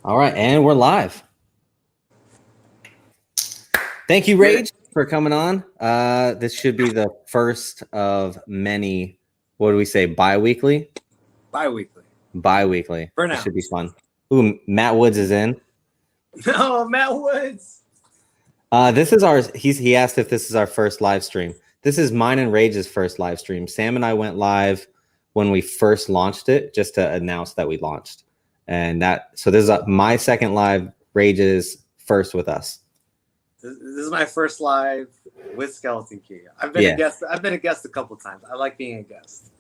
All right, and we're live. Thank you, Rage, for coming on. This should be the first of many, what do we say, bi-weekly? Bi-weekly. Bi-weekly. For now. This should be fun. Ooh, Matt Woods is in. Oh, Matt Woods. This is our, he asked if this is our first live stream. This is mine and Rage's first live stream. Sam and I went live when we first launched it, just to announce that we launched. And so this is my second live, Rage's first with us. This is my first live with Skeleton Key. I've been a guest. I've been a guest a couple times. I like being a guest.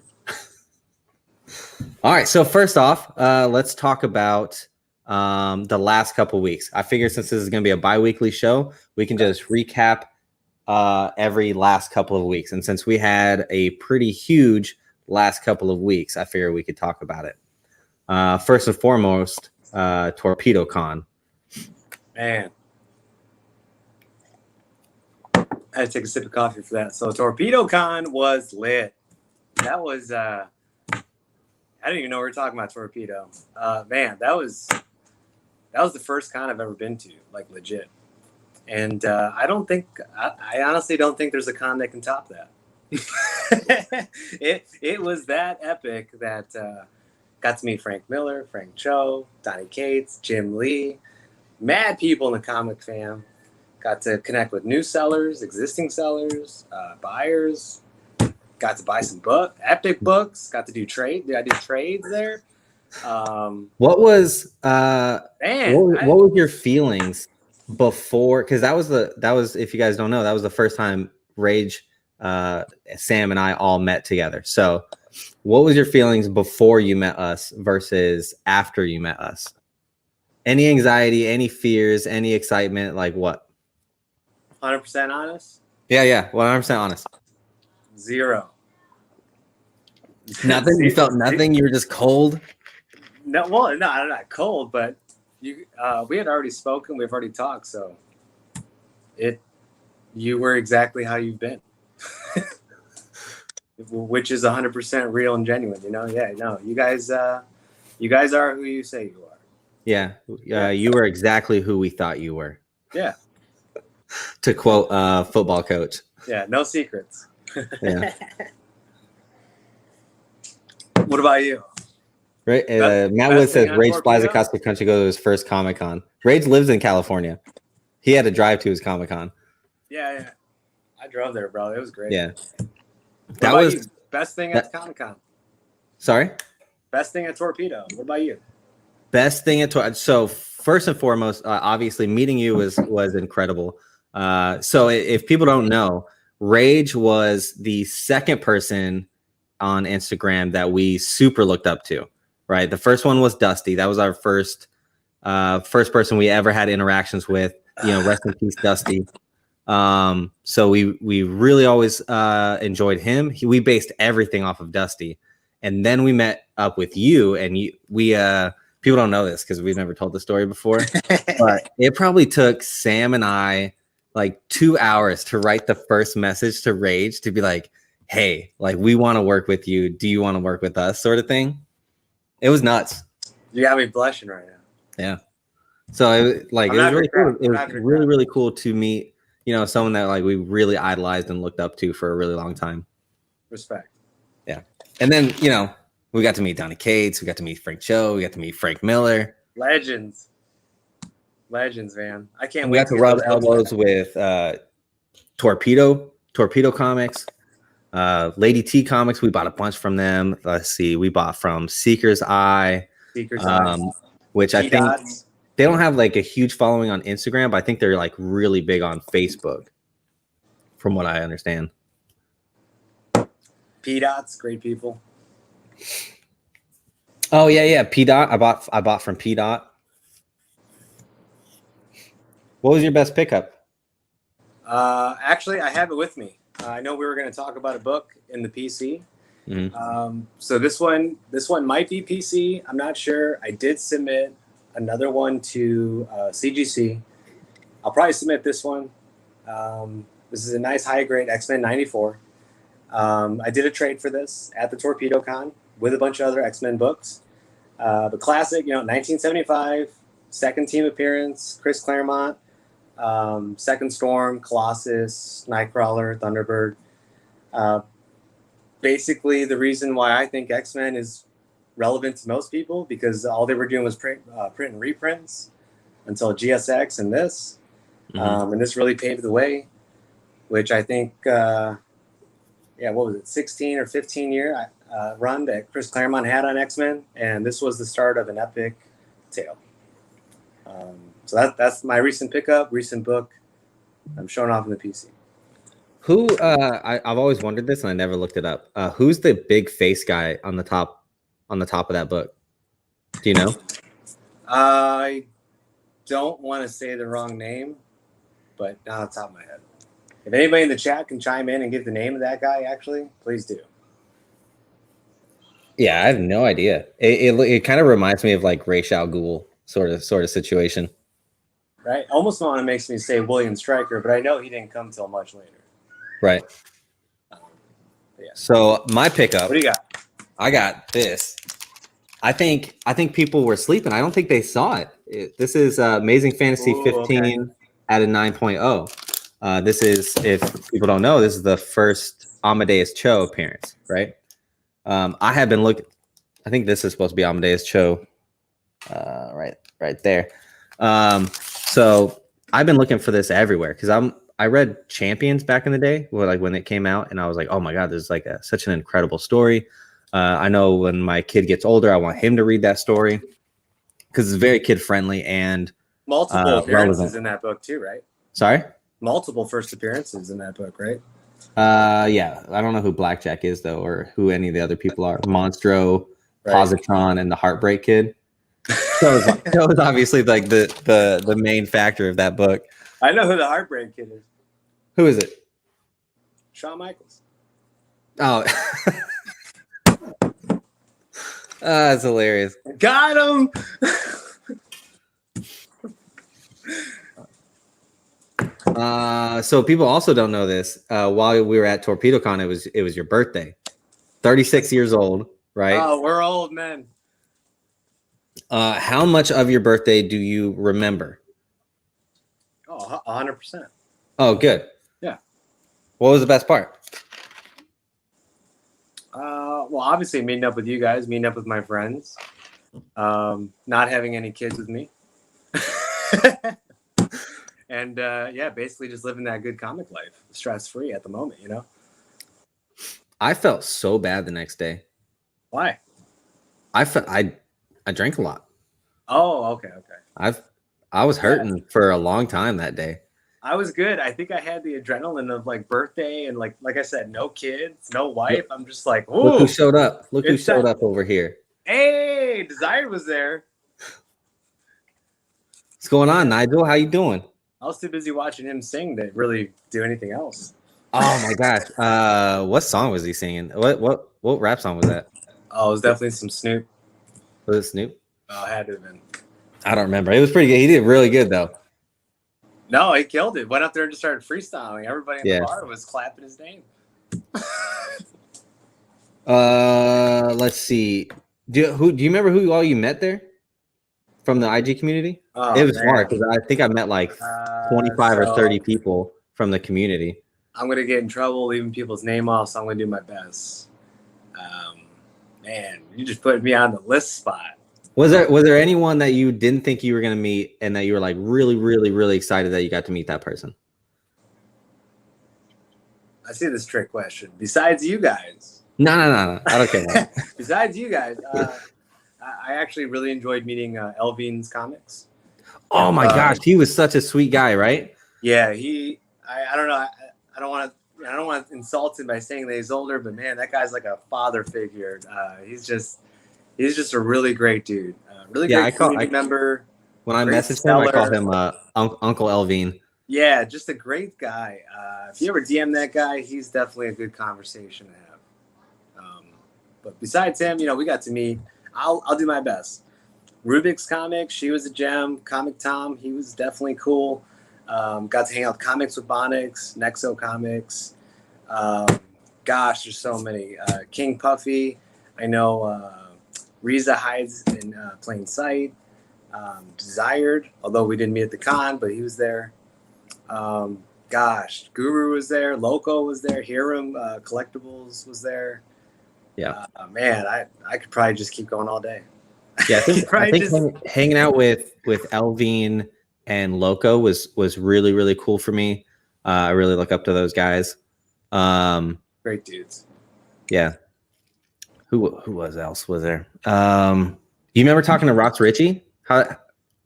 All right. So first off, let's talk about the last couple weeks. I figure since this is going to be a bi-weekly show, we can just recap every last couple of weeks. And since we had a pretty huge last couple of weeks, I figure we could talk about it. First and foremost, TorpedoCon. Man. I had to take a sip of coffee for that. So TorpedoCon was lit. That was I didn't even know we were talking about Torpedo. Man, that was the first con I've ever been to, like legit. And I honestly don't think there's a con that can top that. it was that epic that got to meet Frank Miller, Frank Cho, Donnie Cates, Jim Lee, mad people in the comic fam. Got to connect with new sellers, existing sellers, buyers. Got to buy some epic books. Got to do trade. I did trades there. What was what was your feelings before? Because that was if you guys don't know, that was the first time Rage, Sam, and I all met together. So, what was your feelings before you met us versus after you met us? Any anxiety, any fears, any excitement? Like what? 100% honest? Yeah, 100% honest. Zero. Nothing? You felt nothing? You were just cold? No, well, no, I'm not cold, but we had already spoken, we've already talked, so you were exactly how you've been. Which is 100% real and genuine, you know? Yeah, no, you guys are who you say you are. Yeah, you were exactly who we thought you were. Yeah. To quote football coach. Yeah, no secrets. Yeah. What about you? Right. Matt Wood says Rage flies across the country to go to his first Comic-Con. Rage lives in California. He had to drive to his Comic-Con. Yeah. I drove there, bro. It was great. Yeah. That was you? Best thing at Comic-Con. Sorry? Best thing at Torpedo. What about you? Best thing at Torpedo. So first and foremost, obviously meeting you was incredible. So if people don't know, Rage was the second person on Instagram that we super looked up to, right? The first one was Dusty. That was our first person we ever had interactions with, rest in peace, Dusty. So we really always enjoyed him. We based everything off of Dusty. And then we met up with you, and we people don't know this because we've never told the story before, but it probably took Sam and I like 2 hours to write the first message to Rage to be like, hey, like we want to work with you. Do you want to work with us? Sort of thing. It was nuts. You got me blushing right now. Yeah. So it was really cool. It was really, really cool to meet, someone that like we really idolized and looked up to for a really long time. Respect. Yeah. And then, we got to meet Donnie Cates. We got to meet Frank Cho. We got to meet Frank Miller. Legends, man. I can't wait. We got to rub elbows with Torpedo Comics, Lady T Comics. We bought a bunch from them. Let's see. We bought from Seeker's Eye, which I think they don't have like a huge following on Instagram, but I think they're like really big on Facebook, from what I understand. P-Dots, great people. Oh yeah. P-Dot. I bought from P-Dot. What was your best pickup? Actually, I have it with me. I know we were going to talk about a book in the PC. Mm-hmm. So this one might be PC. I'm not sure. I did submit another one to CGC. I'll probably submit this one. This is a nice high grade X-Men 94. I did a trade for this at the TorpedoCon with a bunch of other X-Men books. The classic, 1975 second team appearance, Chris Claremont. Second Storm, Colossus, Nightcrawler, Thunderbird. Basically, the reason why I think X-Men is relevant to most people, because all they were doing was print and reprints until GSX and this. And this really paved the way, which I think, what was it, 16 or 15 year run that Chris Claremont had on X-Men. And this was the start of an epic tale. So that's my recent pickup, recent book. I'm showing off in the PC. Who I've always wondered this and I never looked it up. Who's the big face guy on the top of that book? Do you know? I don't want to say the wrong name, but not off the top of my head. If anybody in the chat can chime in and give the name of that guy, actually, please do. Yeah, I have no idea. It kind of reminds me of like Ra's al Ghul sort of situation. Right? Almost want to makes me say William Stryker, but I know he didn't come till much later. Right. Yeah. So my pickup. What do you got? I got this. I think people were sleeping. I don't think they saw it. This is Amazing Fantasy 15 at a 9.0. This is, if people don't know, this is the first Amadeus Cho appearance, right? I have been looking. I think this is supposed to be Amadeus Cho, right there. So I've been looking for this everywhere because I read Champions back in the day, when it came out, and I was like, oh my god, this is like such an incredible story. I know when my kid gets older, I want him to read that story because it's very kid friendly and multiple appearances relevant in that book too, right? Sorry, multiple first appearances in that book, right? Yeah, I don't know who Blackjack is though, or who any of the other people are. Monstro, right. Positron, and the Heartbreak Kid. So is obviously like the main factor of that book. I know who the Heartbreak Kid is. Who is it? Shawn Michaels. Oh, that's hilarious. Got him. So people also don't know this. While we were at TorpedoCon, it was your birthday. 36 years old, right? Oh, we're old men. How much of your birthday do you remember? Oh, 100%. Oh, good. Yeah. What was the best part? Well, obviously meeting up with you guys, meeting up with my friends, not having any kids with me. And basically just living that good comic life, stress-free at the moment, you know? I felt so bad the next day. Why? I drank a lot. Oh, okay. I was hurting for a long time that day. I was good. I think I had the adrenaline of like birthday and like I said, no kids, no wife. I'm just like, ooh. Look who showed up. Look who showed up over here. Hey, Desire was there. What's going on, Nigel? How you doing? I was too busy watching him sing to really do anything else. Oh my gosh. What song was he singing? What rap song was that? Oh, it was definitely some Snoop. Was it Snoop? Oh, it had to have been. I don't remember. It was pretty good. He did really good though. No, he killed it. Went up there and just started freestyling. Everybody in the bar was clapping his name. Let's see. Do you remember who all you met there from the IG community? Oh, it was hard because I think I met like 25 or 30 people from the community. I'm gonna get in trouble leaving people's name off, so I'm gonna do my best. Man, you just put me on the list spot. Was there anyone that you didn't think you were gonna meet and that you were like really, really, really excited that you got to meet that person? I see this trick question. Besides you guys. No. I don't care. Besides you guys, I actually really enjoyed meeting Elvin's comics. Oh my gosh, he was such a sweet guy, right? Yeah, I don't know. I don't want to insult him by saying that he's older, but man, that guy's like a father figure. He's just a really great dude. Really great community member. When I messaged him, I called him Uncle Elvin. Yeah, just a great guy. If you ever DM that guy, he's definitely a good conversation to have. But besides him, we got to meet. I'll do my best. Rubik's Comics, she was a gem. ComicTom, he was definitely cool. Got to hang out Comics with Bonix, Nexo Comics. Gosh, there's so many. King Puffy. I know Riza hides in plain sight. Desired, although we didn't meet at the con, but he was there. Gosh, Guru was there, Loco was there, Hiram Collectibles was there. Yeah, man, I could probably just keep going all day. yeah. I think hanging out with Elvine and Loco was really really cool for me. I really look up to those guys. Great dudes. Yeah. Who else was there? You remember talking to Ross Ritchie?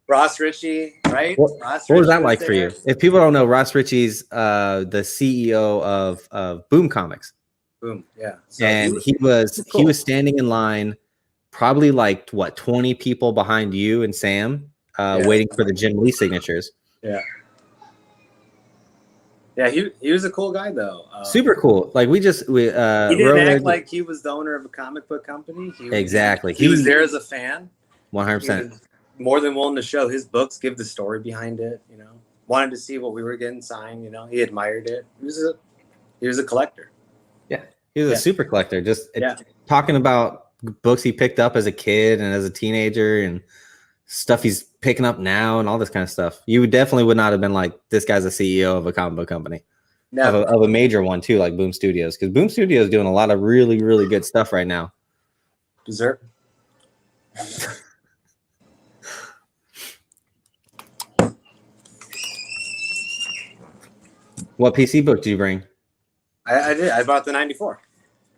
Ross Ritchie, right? What was that like for you? If people don't know, Ross Ritchie's the CEO of Boom Comics. Boom, yeah. So and he was standing in line, probably like 20 people behind you and Sam, waiting for the Jim Lee signatures. Yeah. Yeah, he was a cool guy though. Super cool. Like he didn't act like he was the owner of a comic book company. Exactly. He was there as a fan. 100%. More than willing to show his books, give the story behind it. You know, wanted to see what we were getting signed. You know, he admired it. He was a collector. Yeah, he was a super collector. Just talking about books he picked up as a kid and as a teenager and stuff he's picking up now and all this kind of stuff. You definitely would not have been like, this guy's a CEO of a comic book company. Of a major one too, like Boom Studios, because Boom Studios is doing a lot of really really good stuff right now. Dessert. What PC book did you bring? I did. I bought the 94.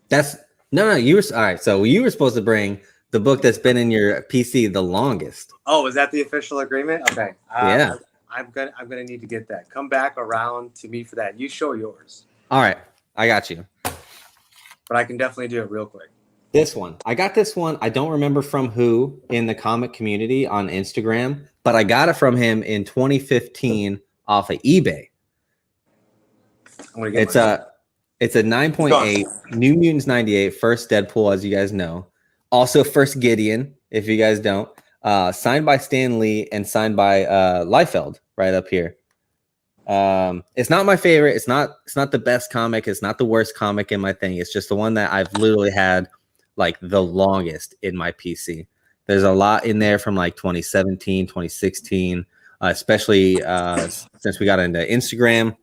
That's no. You were all right. So you were supposed to bring the book that's been in your PC the longest. Oh, was that the official agreement? Okay. Yeah. I'm gonna need to get that. Come back around to me for that. You show yours. All right, I got you. But I can definitely do it real quick. This one, I got this one. I don't remember from who in the comic community on Instagram, but I got it from him in 2015 off of eBay. It's a 9.8 New Mutants 98, first Deadpool, as you guys know. Also first Gideon, if you guys don't. Signed by Stan Lee and signed by Liefeld right up here. It's not my favorite. It's not the best comic. It's not the worst comic in my thing. It's just the one that I've literally had like the longest in my PC. There's a lot in there from like 2017, 2016, especially since we got into Instagram.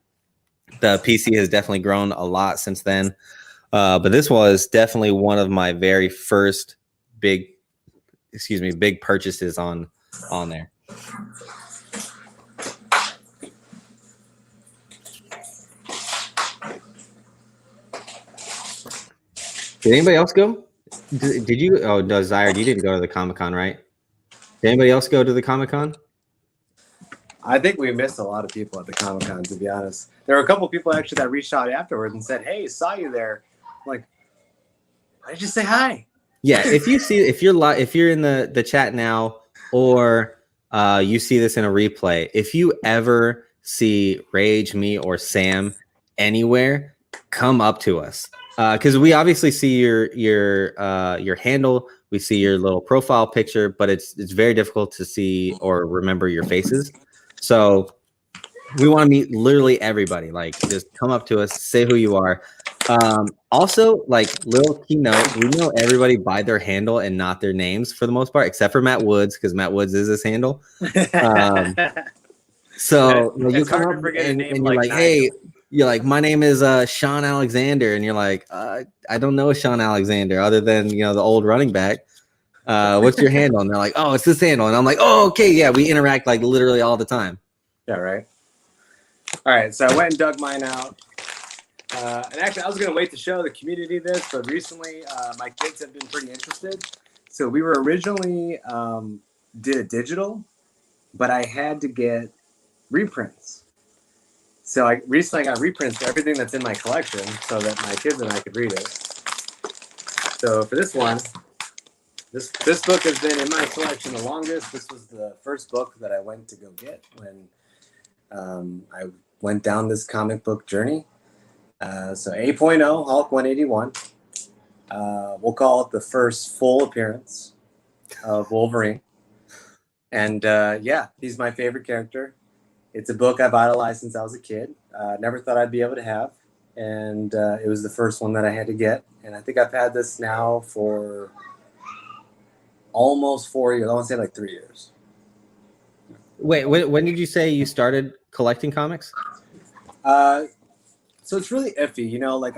The PC has definitely grown a lot since then. But this was definitely one of my very first big purchases on there. Did anybody else go? Did you? Oh, no, Zyred, you didn't go to the Comic-Con, right? Did anybody else go to the Comic-Con? I think we missed a lot of people at the Comic-Con, to be honest. There were a couple of people actually that reached out afterwards and said, "Hey, saw you there." I'm like, why did you say hi? Yeah, if you're in the chat now, or you see this in a replay, if you ever see Rage, me, or Sam anywhere, come up to us, because we obviously see your handle, we see your little profile picture, but it's very difficult to see or remember your faces. So we want to meet literally everybody. Like, just come up to us, say who you are. Also, like, little keynote, we know everybody by their handle and not their names for the most part, except for Matt Woods, because Matt Woods is his handle. So you come up and you're like, hey, you're like, my name is Sean Alexander, and you're like, I don't know Sean Alexander other than the old running back. What's your handle? And they're like, oh, it's this handle. And I'm like, oh, okay, yeah, we interact like literally all the time. Yeah, right. All right, so I went and dug mine out. And actually, I was going to wait to show the community this, but recently my kids have been pretty interested. So we were originally did it digital, but I had to get reprints. So I recently got reprints for everything that's in my collection so that my kids and I could read it. So for this one, this book has been in my collection the longest. This was the first book that I went to go get when I went down this comic book journey. So 8.0 Hulk 181. We'll call it the first full appearance of Wolverine. And yeah, he's my favorite character. It's a book I've idolized since I was a kid. Never thought I'd be able to have. And it was the first one that I had to get. And I think I've had this now for almost 4 years. I want to say like 3 years. Wait, when did you say you started collecting comics? So it's really iffy, you know. Like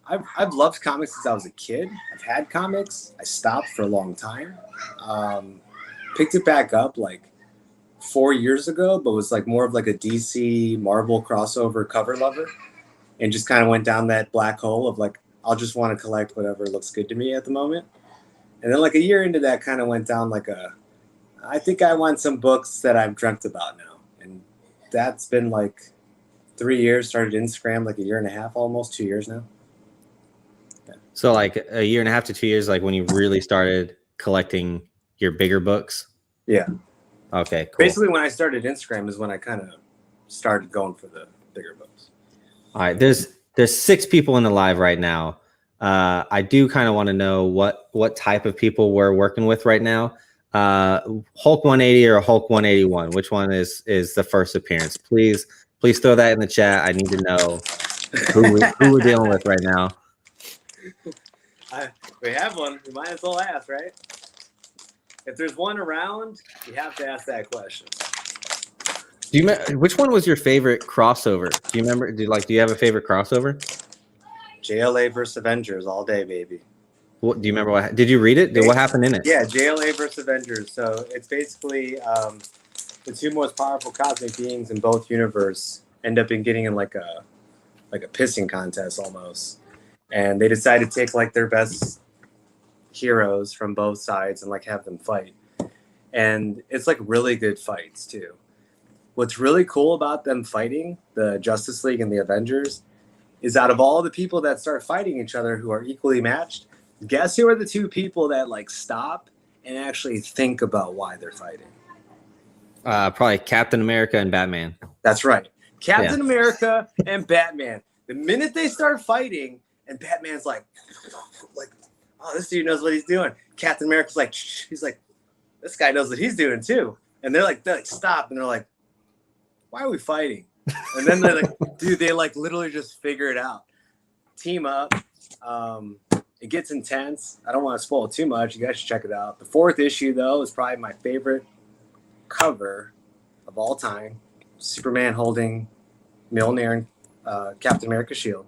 I've loved comics since I was a kid. I've had comics. I stopped for a long time. Picked it back up like 4 years ago, but was like more of like a DC Marvel crossover cover lover, and just kind of went down that black hole of like I'll just want to collect whatever looks good to me at the moment. And then like a year into that, kind of went down like I think I want some books that I've dreamt about now, and that's been like 3 years. Started Instagram like a year and a half, almost 2 years now. Yeah. So like a year and a half to 2 years, like when you really started collecting your bigger books. Yeah. Okay, cool. Basically, when I started Instagram is when I kind of started going for the bigger books. All right, there's 6 people in the live right now. I do kind of want to know what type of people we're working with right now. Hulk 180 or Hulk 181, which one is the first appearance? Please throw that in the chat. I need to know who we're dealing with right now. We have one. We might as well ask, right? If there's one around, you have to ask that question. Do you which one was your favorite crossover? Do you remember? Do you have a favorite crossover? JLA versus Avengers all day, baby. What do you remember? What did you read it? What happened in it? Yeah, JLA versus Avengers. So it's basically the two most powerful cosmic beings in both universe end up getting in like a pissing contest almost, and they decide to take like their best heroes from both sides and like have them fight, and it's like really good fights too. What's really cool about them fighting, the Justice League and the Avengers, is out of all the people that start fighting each other who are equally matched, guess who are the 2 people that like stop and actually think about why they're fighting? Probably Captain America and Batman. That's right. Captain America and Batman. The minute they start fighting and Batman's like, oh, this dude knows what he's doing. Captain America's like, shh. He's like, this guy knows what he's doing too. And they're like stop. And they're like, why are we fighting? And then they're like, dude, they like literally just figure it out. Team up. It gets intense. I don't want to spoil it too much. You guys should check it out. The 4th issue, though, is probably my favorite cover of all time. Superman holding Mjolnir and Captain America's shield.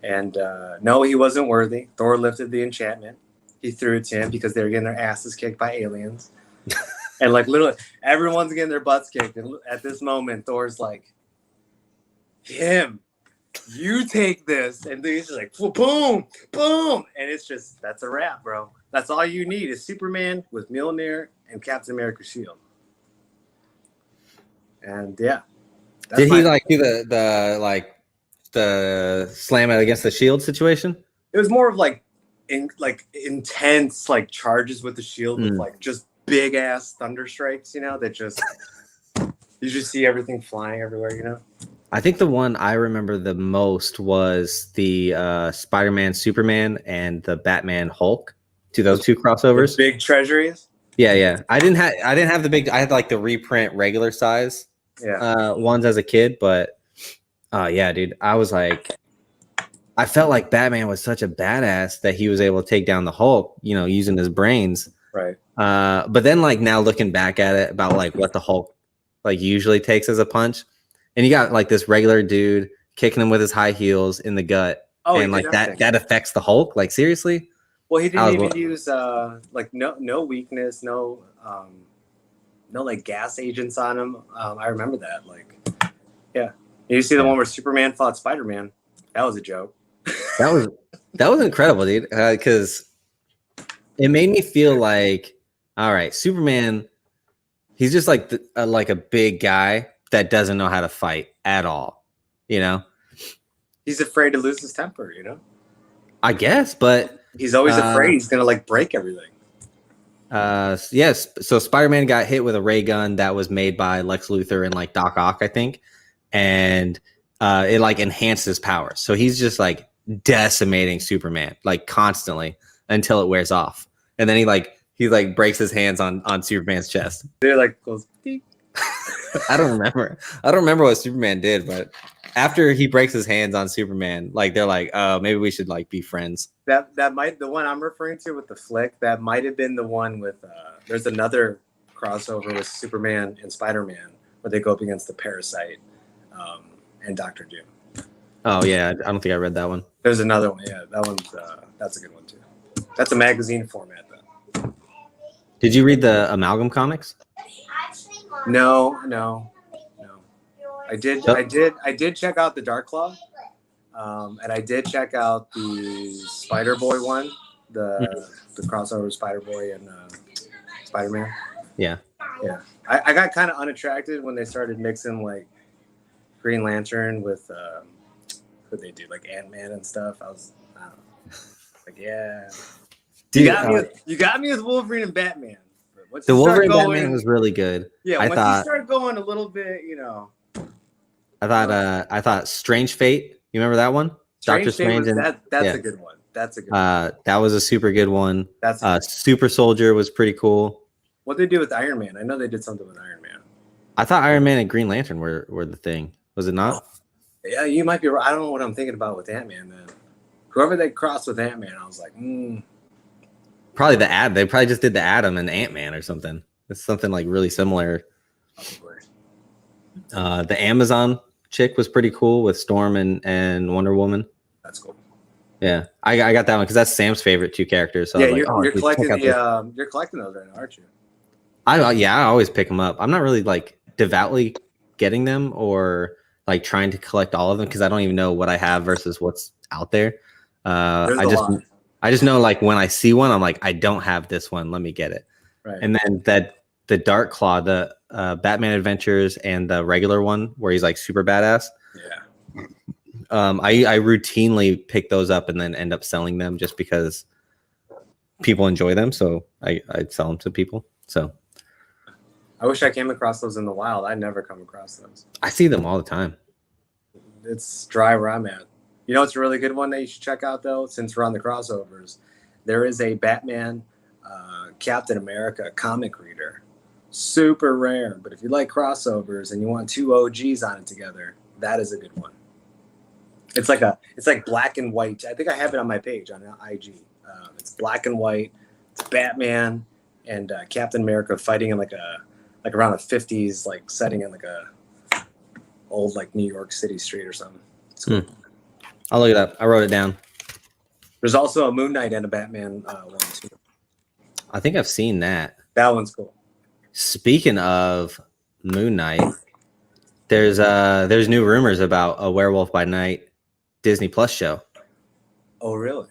And no, he wasn't worthy. Thor lifted the enchantment. He threw it to him because they were getting their asses kicked by aliens. And like literally everyone's getting their butts kicked. And at this moment, Thor's like, him, you take this. And he's just like, boom, boom. And it's just, that's a wrap, bro. That's all you need is Superman with Mjolnir and Captain America's shield. And yeah. Did he like do the slam it against the shield situation? It was more of like intense like charges with the shield with like just big ass thunder strikes, you know, that just you just see everything flying everywhere, you know. I think the one I remember the most was the Spider-Man Superman and the Batman Hulk. To those 2 crossovers. The big treasuries. Yeah. I didn't have the big. I had like the reprint regular size ones as a kid, but yeah, dude, I was like, I felt like Batman was such a badass that he was able to take down the Hulk, you know, using his brains. Right. But then like now looking back at it about like what the Hulk like usually takes as a punch, and you got like this regular dude kicking him with his high heels in the gut, and like that affects the Hulk. Like seriously. Well, he didn't even use like no weakness, no like gas agents on him. I remember that. Like, yeah. You see the one where Superman fought Spider-Man? That was a joke. That was incredible, dude. Because it made me feel like, all right, Superman, he's just like like a big guy that doesn't know how to fight at all. You know, he's afraid to lose his temper. You know, I guess, but. He's always afraid he's going to like break everything. Yes. So Spider-Man got hit with a ray gun that was made by Lex Luthor and like Doc Ock, I think. And it like enhanced his powers. So he's just like decimating Superman like constantly until it wears off. And then he breaks his hands on Superman's chest. They're like goes beep. I don't remember what Superman did, but after he breaks his hands on Superman, like they're like, oh, maybe we should like be friends. That might the one I'm referring to with the flick. That might have been the one with. There's another crossover with Superman and Spider-Man, where they go up against the Parasite and Dr. Doom. Oh yeah, I don't think I read that one. There's another one. Yeah, that one's that's a good one too. That's a magazine format though. Did you read the Amalgam comics? No. I did check out the Dark Claw, and I did check out the Spider Boy one, the crossover Spider Boy and Spider-Man. Yeah. I got kind of unattracted when they started mixing like Green Lantern with what they do, like Ant-Man and stuff. I don't know, like, yeah. Dude, you got me with Wolverine and Batman. The Wolverine Batman was really good. Yeah, once you start going a little bit, you know. I thought Strange Fate. You remember that one? Doctor Strange. That's a good one. That's a good one. That was a super good one. Super Soldier was pretty cool. What they do with Iron Man? I know they did something with Iron Man. I thought Iron Man and Green Lantern were the thing. Was it not? Oh, yeah, you might be right. I don't know what I'm thinking about with Ant-Man then. Whoever they crossed with Ant-Man, I was like, Probably the ad. They probably just did the Atom and Ant-Man or something. It's something like really similar. The Amazon chick was pretty cool with Storm and Wonder Woman. That's cool. Yeah, I got that one because that's Sam's favorite two characters. So yeah, you're collecting you're collecting those right now, aren't you? I always pick them up. I'm not really like devoutly getting them or like trying to collect all of them because I don't even know what I have versus what's out there. I just know like when I see one, I'm like, I don't have this one. Let me get it. Right. And then the Dark Claw, the Batman Adventures, and the regular one where he's like super badass. Yeah. I routinely pick those up and then end up selling them just because people enjoy them. So I sell them to people. So I wish I came across those in the wild. I never come across those. I see them all the time. It's dry where I'm at. You know, it's a really good one that you should check out though, since we're on the crossovers. There is a Batman Captain America comic reader. Super rare, but if you like crossovers and you want two OGs on it together, that is a good one. It's like black and white. I think I have it on my page on IG. It's black and white. It's Batman and Captain America fighting in like around a 50s like setting in like a old like New York City street or something. It's cool. I'll look it up. I wrote it down. There's also a Moon Knight and a Batman one too. I think I've seen that. That one's cool. Speaking of Moon Knight, there's new rumors about a Werewolf by Night Disney Plus show. Oh, really?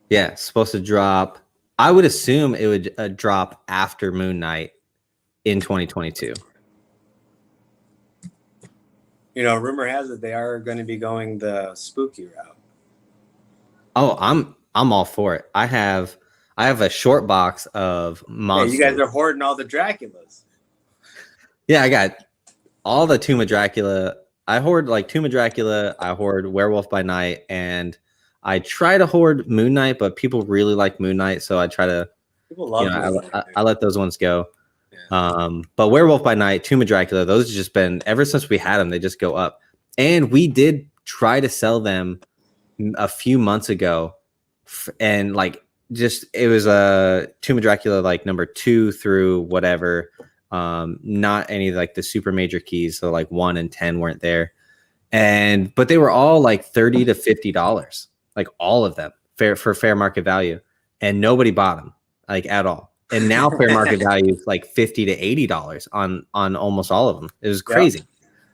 Yeah, it's supposed to drop. I would assume it would drop after Moon Knight in 2022. You know, rumor has it they are going to be going the spooky route. Oh, I'm all for it. I have a short box of monsters. Yeah, you guys are hoarding all the Draculas. Yeah, I got all the Tomb of Dracula. I hoard like Tomb of Dracula. I hoard Werewolf by Night, and I try to hoard Moon Knight, but people really like Moon Knight, so I try to. People love Moon Knight, I let those ones go. Yeah. But Werewolf by Night, Tomb of Dracula, those have just been ever since we had them. They just go up, and we did try to sell them a few months ago, and like just it was a Tomb of Dracula like number 2 through whatever. Not any like the super major keys, so like 1 and 10 weren't there, but they were all like $30 to $50, like all of them for fair market value, and nobody bought them like at all. And now fair market value is like $50 to $80 on almost all of them. It was crazy.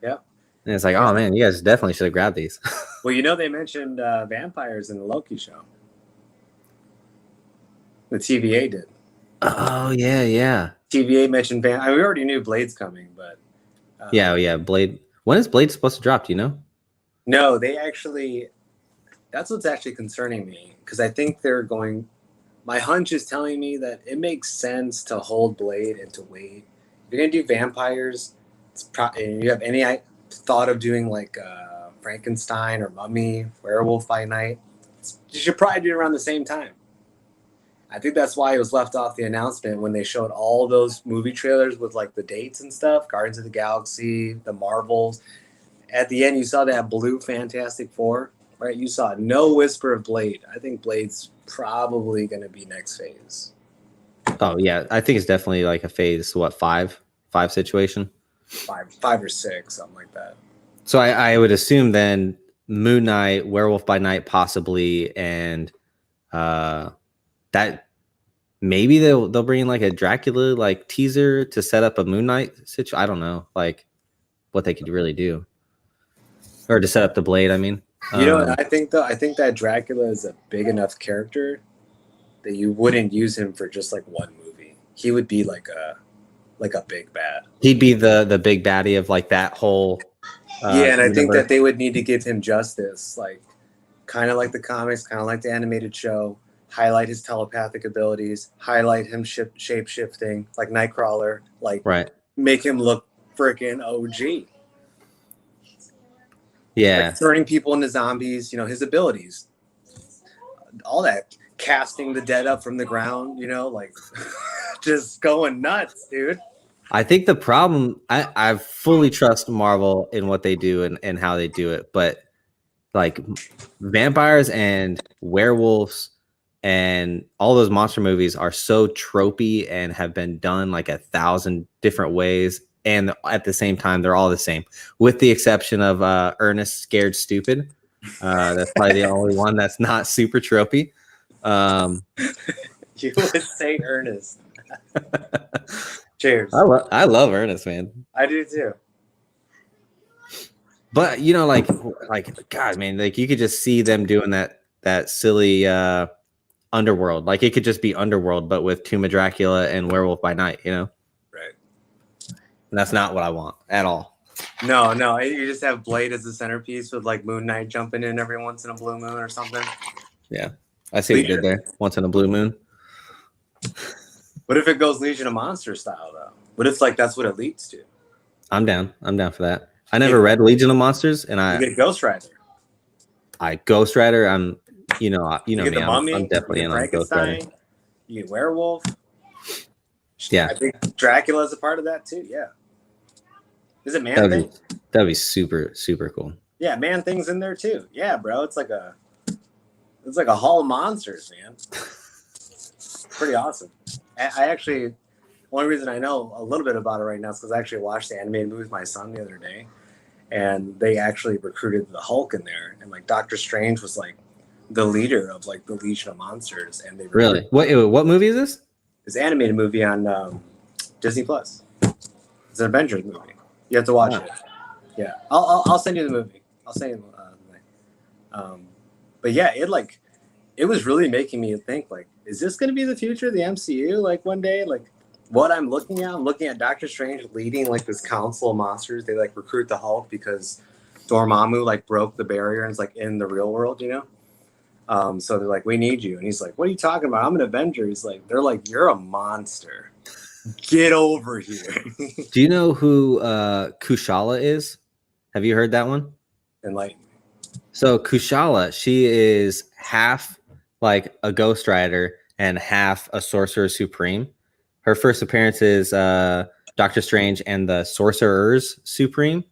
Yeah. And it's like, oh man, you guys definitely should have grabbed these. Well, you know they mentioned vampires in the Loki show. The TVA did. Oh yeah. TVA mentioned we already knew Blade's coming, but yeah, Blade. When is Blade supposed to drop? Do you know? No, that's what's actually concerning me, because I think they're going. My hunch is telling me that it makes sense to hold Blade and to wait. If you're gonna do vampires, and you have any thought of doing like Frankenstein or Mummy, Werewolf by Night, you should probably do it around the same time. I think that's why it was left off the announcement when they showed all those movie trailers with like the dates and stuff, Guardians of the Galaxy, the Marvels. At the end, you saw that blue Fantastic Four, right? You saw no whisper of Blade. I think Blade's probably going to be next phase. Oh yeah, I think it's definitely like a phase. What, five situation? Five or six, something like that. So I would assume then Moon Knight, Werewolf by Night, possibly, and that maybe they'll bring in like a Dracula like teaser to set up a Moon Knight situation. I don't know, like what they could really do, or to set up the Blade. I mean, You know what I think though? I think that Dracula is a big enough character that you wouldn't use him for just like one movie. He would be like a big bad. he'd be the big baddie of like that whole. Yeah, and I think that they would need to give him justice, like kind of like the comics, kind of like the animated show. Highlight his telepathic abilities, highlight him shape shifting, like Nightcrawler, like right. make him look freaking OG. Yeah, Like turning people into zombies, you know, his abilities, all that, casting the dead up from the ground, you know, like just going nuts, dude. I think the problem, I fully trust Marvel in what they do and how they do it, but like vampires and werewolves and all those monster movies are so tropey and have been done like 1,000 different ways, and at the same time they're all the same, with the exception of Ernest Scared Stupid. That's probably the only one that's not super tropey. You would say Ernest. Cheers. I love Ernest, man. I do too. But you know, like God, man, like you could just see them doing that silly Underworld. Like it could just be Underworld, but with Tomb of Dracula and Werewolf by Night, you know? Right. And that's not what I want at all. No, you just have Blade as the centerpiece with like Moon Knight jumping in every once in a blue moon or something. Yeah. I see what you did there. Once in a blue moon. What if it goes Legion of Monsters style though? What if like that's what it leads to? I'm down for that. I never read Legion of Monsters, and you get Ghost Rider. Ghost Rider. I'm, you know you get me. The Mummy, I'm definitely in on Ghost Rider. You get Werewolf. Yeah, I think Dracula is a part of that too. Yeah. Is it Man Thing? That'd be super cool. Yeah, Man Thing's in there too. Yeah, bro. It's like a hall of monsters, man. Pretty awesome. I actually, one reason I know a little bit about it right now is because I actually watched the animated movie with my son the other day, and they actually recruited the Hulk in there, and like Doctor Strange was like the leader of like the Legion of Monsters, and they really what movie is this? It's an animated movie on Disney Plus. It's an Avengers movie. You have to watch it. Yeah, I'll send you the movie. I'll send you the but yeah, it was really making me think like, is this going to be the future of the MCU? Like one day, like what I'm looking at Doctor Strange leading like this council of monsters. They like recruit the Hulk because Dormammu like broke the barrier and is like in the real world, you know? So they're like, we need you. And he's like, what are you talking about? I'm an Avenger. He's like, they're like, you're a monster. Get over here. Do you know who Kushala is? Have you heard that one? Enlighten. So Kushala, she is half like a Ghost Rider and half a Sorcerer Supreme. Her first appearance is Doctor Strange and the Sorcerers Supreme.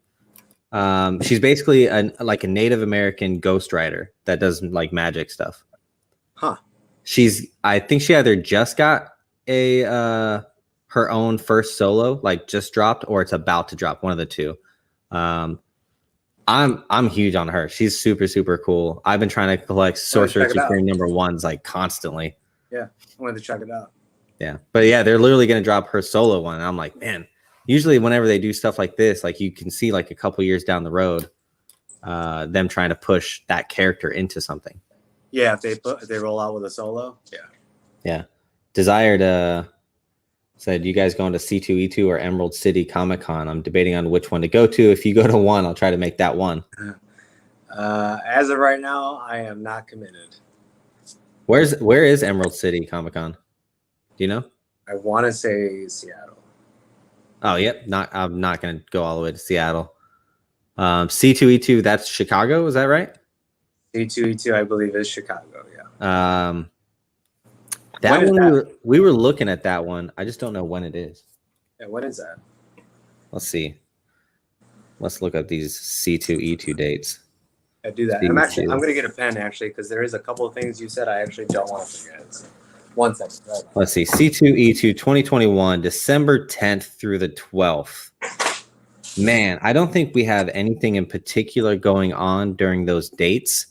She's basically like a Native American Ghost Rider that does like magic stuff. Huh. I think she either just got her own first solo, like just dropped, or it's about to drop, one of the two. I'm huge on her. She's super cool. I've been trying to collect Sorcerer Supreme #1s like constantly. Yeah, I wanted to check it out. Yeah, but yeah, they're literally going to drop her solo one. And I'm like, man, usually whenever they do stuff like this, like you can see like a couple years down the road, them trying to push that character into something. Yeah, if they roll out with a solo. Yeah. Desired said, you guys going to C2E2 or Emerald City Comic-Con? I'm debating on which one to go to. If you go to one, I'll try to make that one. As of right now, I am not committed. Where is Emerald City Comic-Con? Do you know? I want to say Seattle. Oh, yep. I'm not going to go all the way to Seattle. C2E2, that's Chicago. Is that right? C2E2, I believe, is Chicago. Yeah. That one we were looking at that one. I just don't know when it is. Yeah, what is that? Let's see. Let's look up these C2E2 dates. I do that. I'm going to get a pen actually because there is a couple of things you said I actually don't want to forget. So. 1 second. Right. Let's see. C2E2 2021, December 10th through the 12th. Man, I don't think we have anything in particular going on during those dates.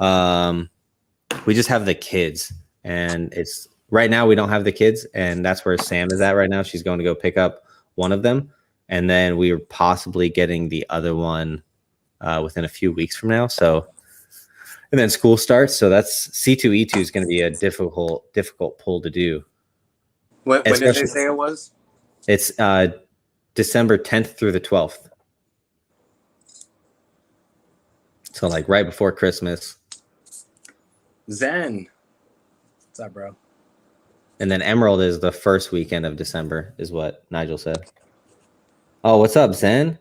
We just have the kids, and it's right now we don't have the kids, and that's where Sam is at right now. She's going to go pick up one of them, and then we're possibly getting the other one within a few weeks from now. So, and then school starts. So that's C2E2 is going to be a difficult pull to do. When did they say it was? It's December 10th through the 12th. So like right before Christmas. Zen. What's up, bro? And then Emerald is the first weekend of December, is what Nigel said. Oh, what's up, Zen?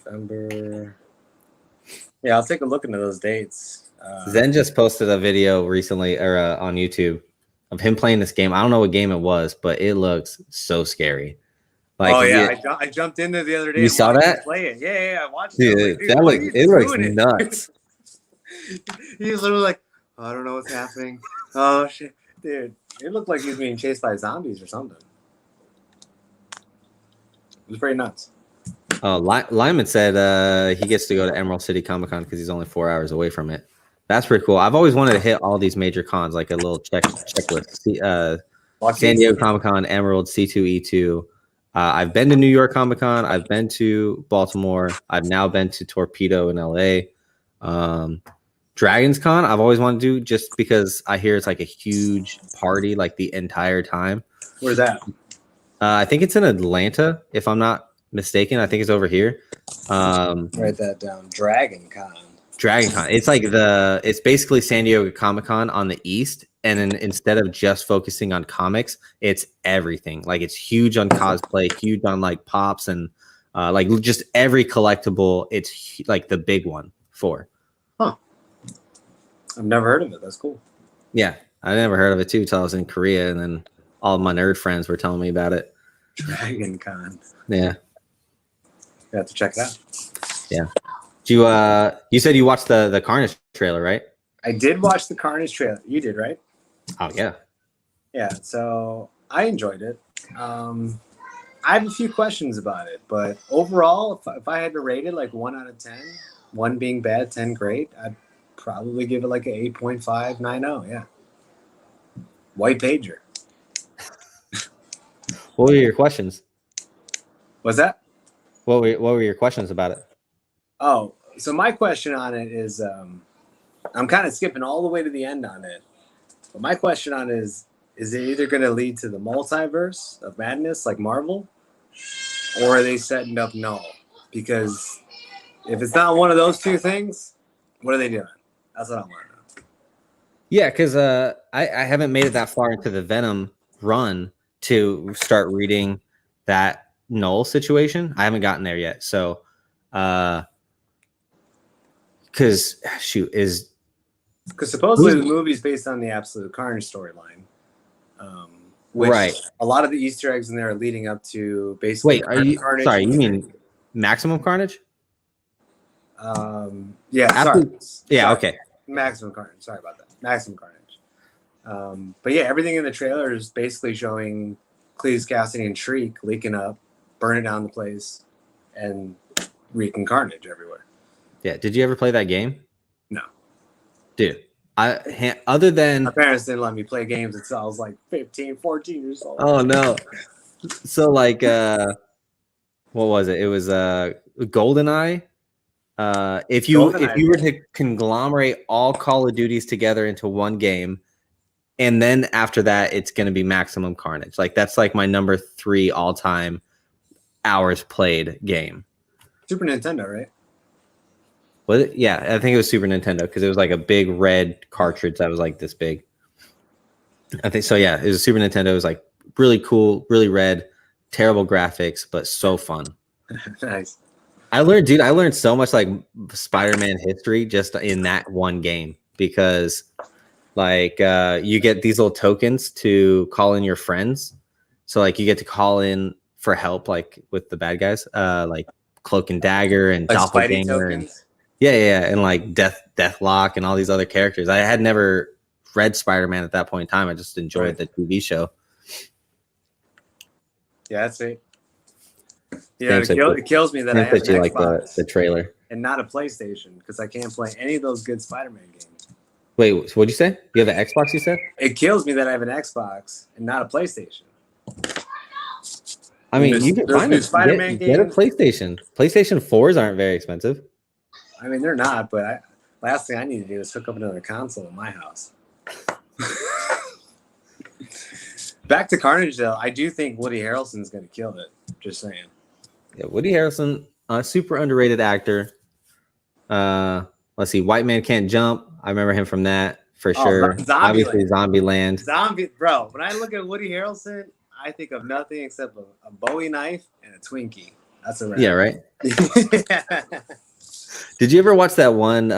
November. Yeah, I'll take a look into those dates. Zen just posted a video recently or on YouTube of him playing this game. I don't know what game it was, but it looks so scary. Like, oh yeah, I jumped into the other day. You saw that? Play it. Yeah, I watched it. Dude, it looks nuts. He was literally like, oh, I don't know what's happening. Oh shit, dude, it looked like he was being chased by zombies or something. It was pretty nuts. Oh, Lyman said he gets to go to Emerald City Comic Con because he's only 4 hours away from it. That's pretty cool. I've always wanted to hit all these major cons, like a little checklist. San Diego Comic Con, Emerald, C2E2. I've been to New York Comic Con. I've been to Baltimore. I've now been to Torpedo in LA. Dragons Con, I've always wanted to do just because I hear it's like a huge party like the entire time. Where's that? I think it's in Atlanta, if I'm not mistaken. I think it's over here. Write that down. Dragon Con. It's like it's basically San Diego Comic Con on the east, and then instead of just focusing on comics, it's everything. Like it's huge on cosplay, huge on like pops, and like just every collectible. It's like the big one for. Huh. I've never heard of it. That's cool. Yeah, I never heard of it too until I was in Korea, and then all of my nerd friends were telling me about it. Dragon Con. Yeah. You have to check it out. Yeah. You said you watched the Carnage trailer, right? I did watch the Carnage trailer. You did, right? Oh yeah. Yeah, so I enjoyed it. I have a few questions about it, but overall, if I had to rate it like 1 out of 10, 1 being bad, 10 great, I'd probably give it like an 8.590. Yeah. White pager. What were your questions? What's that? What were your questions about it? Oh, so my question on it is, I'm kind of skipping all the way to the end on it. But my question on it is it either going to lead to the multiverse of madness like Marvel, or are they setting up null? Because if it's not one of those two things, what are they doing? That's what I want to know. Yeah, because I haven't made it that far into the Venom run to start reading that null situation. I haven't gotten there yet. So, because supposedly the movie's based on the Absolute Carnage storyline, which right. A lot of the Easter eggs in there are leading up to basically. Wait, are you Carnage? Sorry? You mean Maximum Carnage? Yeah. Absolute, sorry. Yeah. Okay. Maximum Carnage. Sorry about that. Maximum Carnage. But yeah, everything in the trailer is basically showing Cleves Cassidy and Shriek leaking up, burning down the place, and wreaking carnage everywhere. Yeah. Did you ever play that game? No. Dude, other than my parents didn't let me play games until I was like 15, 14 years old. Oh no. So like what was it? It was GoldenEye. If you were to conglomerate all Call of Duties together into one game, and then after that it's going to be Maximum Carnage. Like that's like my number 3 all-time hours played game. Super Nintendo, right? Was it? Yeah, I think it was Super Nintendo because it was like a big red cartridge that was like this big. I think so. Yeah, it was a Super Nintendo. It was like really cool, really red, terrible graphics, but so fun. Nice. I learned so much like Spider-Man history just in that one game because like you get these little tokens to call in your friends. So like you get to call in for help like with the bad guys, like Cloak and Dagger and like Doppelganger and yeah, and like Deathlock and all these other characters. I had never read Spider-Man at that point in time. I just enjoyed the TV show. Yeah, that's it. Yeah, it kills me that I have an Xbox like the trailer and not a PlayStation because I can't play any of those good Spider-Man games. Wait, so what'd you say? You have an Xbox, you said? It kills me that I have an Xbox and not a PlayStation. I mean, you can find Spider-Man get a PlayStation. PlayStation 4s aren't very expensive. I mean, they're not, but last thing I need to do is hook up another console in my house. Back to Carnage, though. I do think Woody Harrelson's going to kill it. Just saying. Yeah, Woody Harrelson, super underrated actor. Let's see, White Man Can't Jump. I remember him from that for sure. Obviously, Zombie, bro. When I look at Woody Harrelson, I think of nothing except a Bowie knife and a Twinkie. That's a wrap. Yeah, right. Did you ever watch that one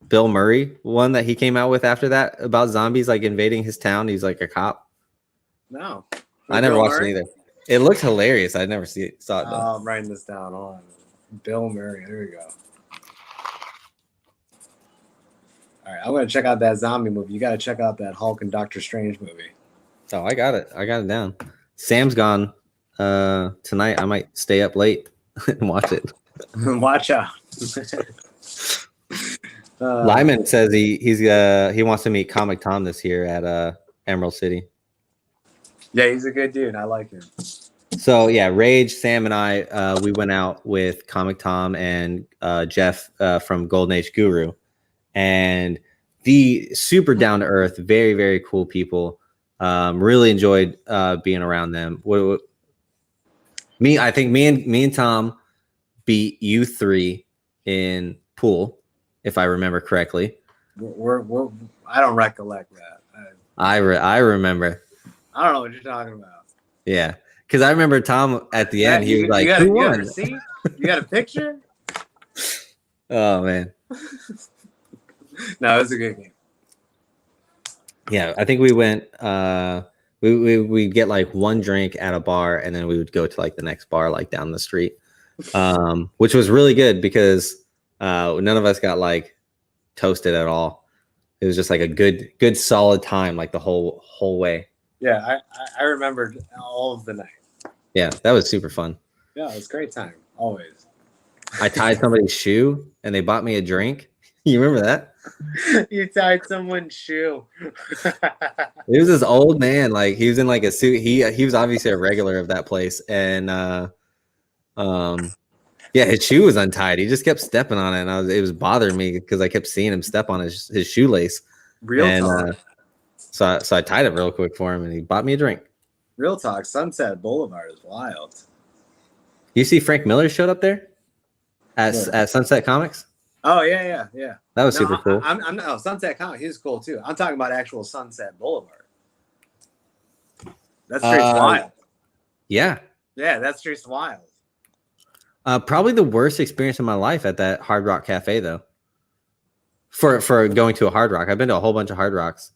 Bill Murray one that he came out with after that about zombies like invading his town? He's like a cop. No, I never watched it either. It looked hilarious. I never saw it though. Oh, I'm writing this down. Hold on. Bill Murray. There we go. All right, I'm gonna check out that zombie movie. You got to check out that Hulk and Doctor Strange movie. Oh, I got it. I got it down. Sam's gone tonight. I might stay up late and watch it. Watch out. Lyman says he wants to meet ComicTom this year at Emerald City. Yeah, he's a good dude. I like him. So yeah, Rage, Sam, and I we went out with ComicTom and Jeff from Golden Age Guru, and the super down to earth, very very cool people. Really enjoyed being around them. I think me and Tom beat you 3 in pool, if I remember correctly. I don't recollect that. I remember. I don't know what you're talking about. Yeah, because I remember Tom at the end. He was like, "Who won?" You got a picture? Oh man. No, it was a good game. Yeah, I think we went. We get like one drink at a bar, and then we would go to like the next bar, like down the street, which was really good because none of us got like toasted at all. It was just like a good solid time, like the whole way. Yeah, I remembered all of the night. Yeah, that was super fun. Yeah, it was a great time, always. I tied somebody's shoe, and they bought me a drink. You remember that? You tied someone's shoe. It was this old man, like he was in like a suit. He was obviously a regular of that place, and yeah, his shoe was untied. He just kept stepping on it, and it was bothering me because I kept seeing him step on his shoelace. Real talk. So I tied it real quick for him, and he bought me a drink. Real talk. Sunset Boulevard is wild. You see Frank Miller showed up there at Sunset Comics. Oh yeah. That was super cool. I'm no Sunset Comics. He was cool too. I'm talking about actual Sunset Boulevard. That street's wild. Yeah, that street's wild. Probably the worst experience of my life at that Hard Rock Cafe, though. For going to a Hard Rock, I've been to a whole bunch of Hard Rocks,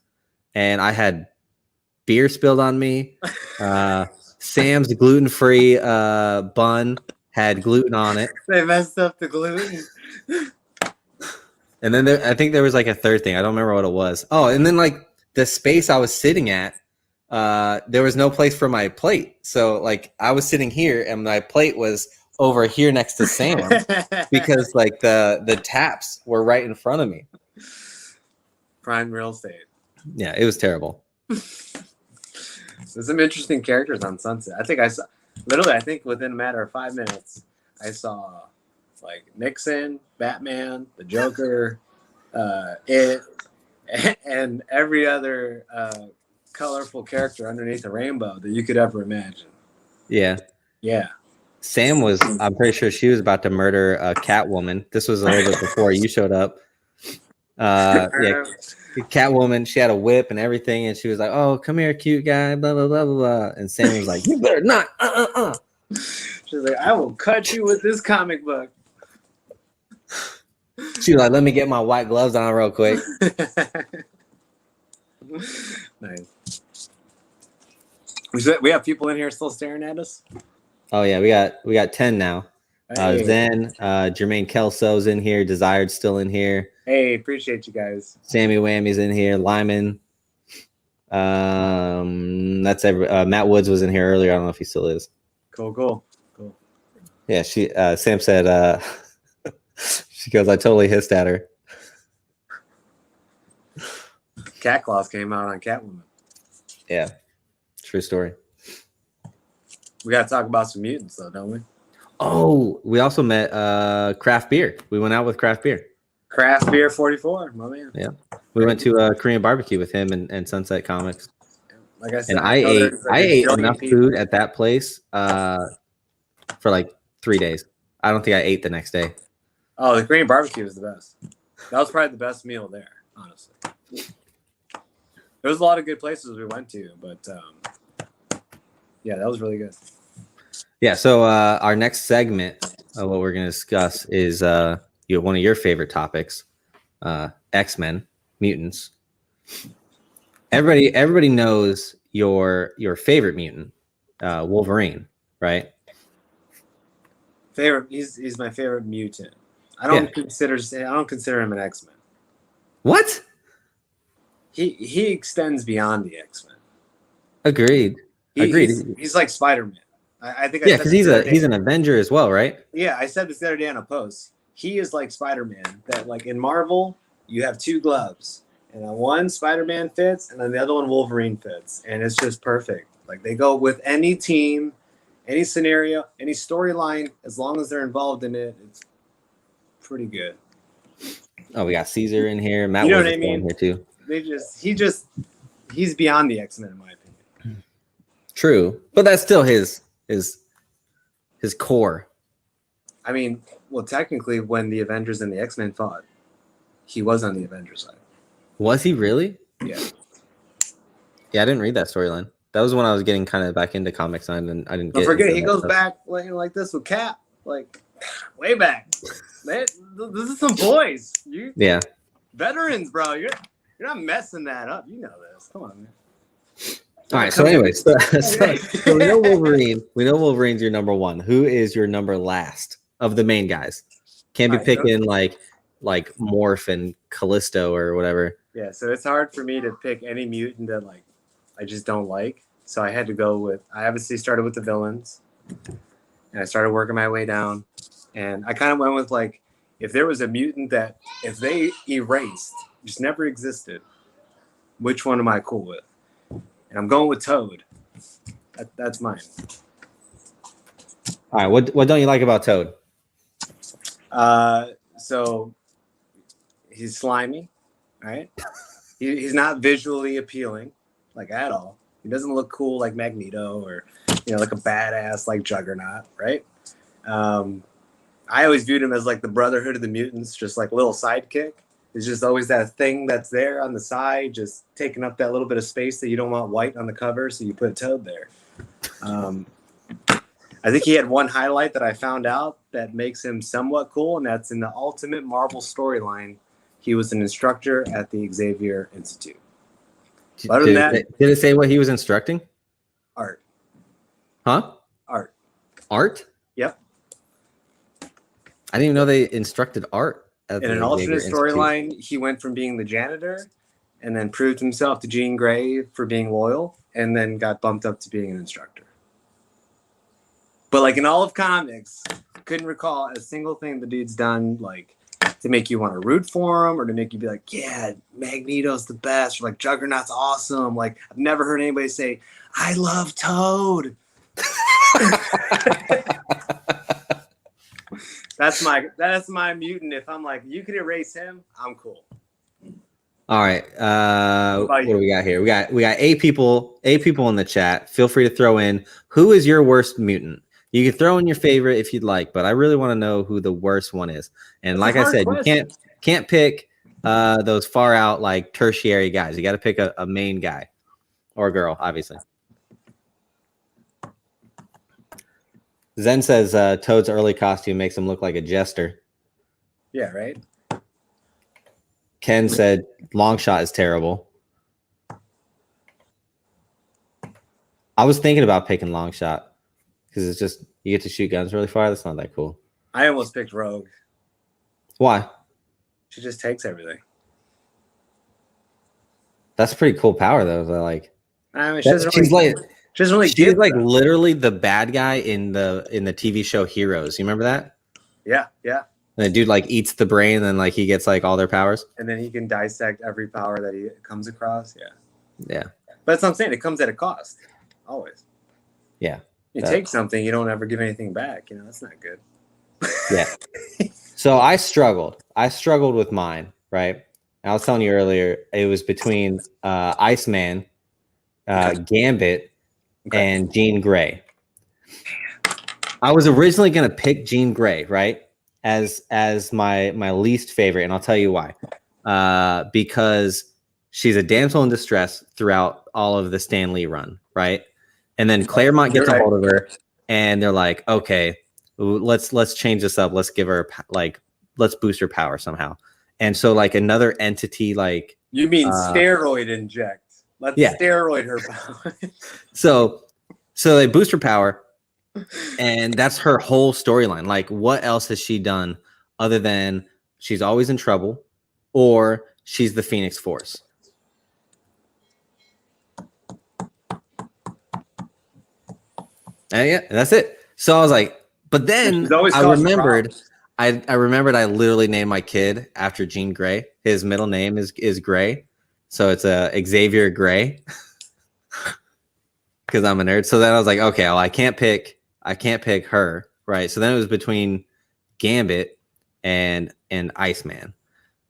and I had beer spilled on me. Sam's gluten-free bun had gluten on it. They messed up the gluten. And then I think there was like a third thing. I don't remember what it was. Oh, and then like the space I was sitting at, there was no place for my plate. So like I was sitting here, and my plate was over here next to Sam because like the taps were right in front of me. Prime real estate. Yeah, it was terrible. There's some interesting characters on Sunset. I think within a matter of 5 minutes, I saw like Nixon, Batman, the Joker, It, and every other colorful character underneath the rainbow that you could ever imagine. Yeah. Sam I'm pretty sure she was about to murder Catwoman. This was a little bit before you showed up. Yeah, Catwoman, she had a whip and everything, and she was like, "Oh, come here, cute guy," blah blah blah blah blah. And Sam was like, "You better not." She's like, "I will cut you with this comic book." She's like, "Let me get my white gloves on real quick." Nice. We have people in here still staring at us. Oh yeah, we got 10 now. Hey, Zen, Jermaine Kelso's in here. Desired's still in here. hey, appreciate you guys. Sammy Whammy's in here. Lyman. That's every. Matt Woods was in here earlier. I don't know if he still is. Cool. Yeah, Sam said. She goes, I totally hissed at her. Cat Claws came out on Catwoman. Yeah, true story. We got to talk about some mutants, though, don't we? Oh, we also met Craft Beer. We went out with Craft Beer. Craft Beer 44, my man. Yeah, we went to a Korean barbecue with him and Sunset Comics. Like I said, And I ate enough food at that place for like 3 days. I don't think I ate the next day. Oh, the Korean barbecue was the best. That was probably the best meal there, honestly. There was a lot of good places we went to, but yeah, that was really good. Yeah. So our next segment of what we're going to discuss is one of your favorite topics, X-Men, mutants. Everybody knows your favorite mutant, Wolverine, right? He's my favorite mutant. I don't consider him an X-Men. What? He extends beyond the X-Men. Agreed. He's like Spider-Man. I think. Yeah, because he's an Avenger as well, right? Yeah, I said this the other day on a post. He is like Spider-Man. That like in Marvel, you have two gloves, and on one Spider-Man fits, and on the other one Wolverine fits, and it's just perfect. Like they go with any team, any scenario, any storyline, as long as they're involved in it, it's pretty good. Oh, we got Caesar in here. Matt, you know what I mean? Here too. He's beyond the X-Men in my opinion. True, but that's still his core. I mean, well, technically, when the Avengers and the X-Men fought, he was on the Avengers side. Was he really? Yeah. Yeah, I didn't read that storyline. That was when I was getting kind of back into comics, and I didn't. Don't forget, he goes back like this with Cap, like way back. Man, this is some boys. Yeah. Veterans, bro. You're not messing that up. You know this. Come on, man. All right. So, anyways, so we know Wolverine. We know Wolverine's your number one. Who is your number last of the main guys? Can't be picking like Morph and Callisto or whatever. Yeah. So it's hard for me to pick any mutant that like I just don't like. So I had to go with. I obviously started with the villains, and I started working my way down. And I kind of went with like, if there was a mutant that if they erased, just never existed, which one am I cool with? And I'm going with Toad. That's mine. All right. What don't you like about Toad? So he's slimy, right? He's not visually appealing, like at all. He doesn't look cool like Magneto or like a badass like Juggernaut, right? I always viewed him as like the Brotherhood of the Mutants, just like a little sidekick. It's just always that thing that's there on the side, just taking up that little bit of space that you don't want white on the cover, so you put Toad there. I think he had one highlight that I found out that makes him somewhat cool, and that's in the Ultimate Marvel storyline. He was an instructor at the Xavier Institute. Did it say what he was instructing? Art. Huh? Art. Art? Yep. I didn't even know they instructed art. In an alternate storyline, he went from being the janitor and then proved himself to Jean Grey for being loyal and then got bumped up to being an instructor. But like in all of comics, couldn't recall a single thing the dude's done like to make you want to root for him or to make you be like, yeah, Magneto's the best, or like Juggernaut's awesome. Like I've never heard anybody say, I love Toad. That's my mutant. If I'm like, you could erase him, I'm cool. All right. What do we got here? We got 8 people in the chat. Feel free to throw in who is your worst mutant. You can throw in your favorite if you'd like, but I really want to know who the worst one is. And like I said, question. You can't pick those far out like tertiary guys. You got to pick a main guy or girl, obviously. Zen says Toad's early costume makes him look like a jester. Yeah, right. Ken said Longshot is terrible. I was thinking about picking Longshot because it's just you get to shoot guns really far. That's not that cool. I almost picked Rogue. Why? She just takes everything. That's a pretty cool power, though. Like, I mean, she's give like though. literally the bad guy in the TV show Heroes. You remember that? Yeah. And the dude like eats the brain, and then like he gets like all their powers. And then he can dissect every power that he comes across. Yeah. But that's what I'm saying. It comes at a cost, always. Yeah. You take something, you don't ever give anything back. You know, that's not good. Yeah. So I struggled with mine, right? I was telling you earlier, it was between Iceman, Gambit, and Jean Grey. I was originally going to pick Jean Grey, right, as my least favorite, and I'll tell you why. Because she's a damsel in distress throughout all of the Stan Lee run, right? And then Claremont gets a hold of her, and they're like, okay, let's change this up. Let's give her let's boost her power somehow. And so like another entity, like you mean steroid inject? Let's steroid her power. so they boost her power, and that's her whole storyline. Like, what else has she done other than she's always in trouble, or she's the Phoenix Force? And yeah, that's it. So I was like, but then I remembered. I remembered I literally named my kid after Jean Grey. His middle name is Grey. So it's Xavier Grey. Because I'm a nerd. So then I was like, okay, well, I can't pick her, right? So then it was between Gambit and Iceman.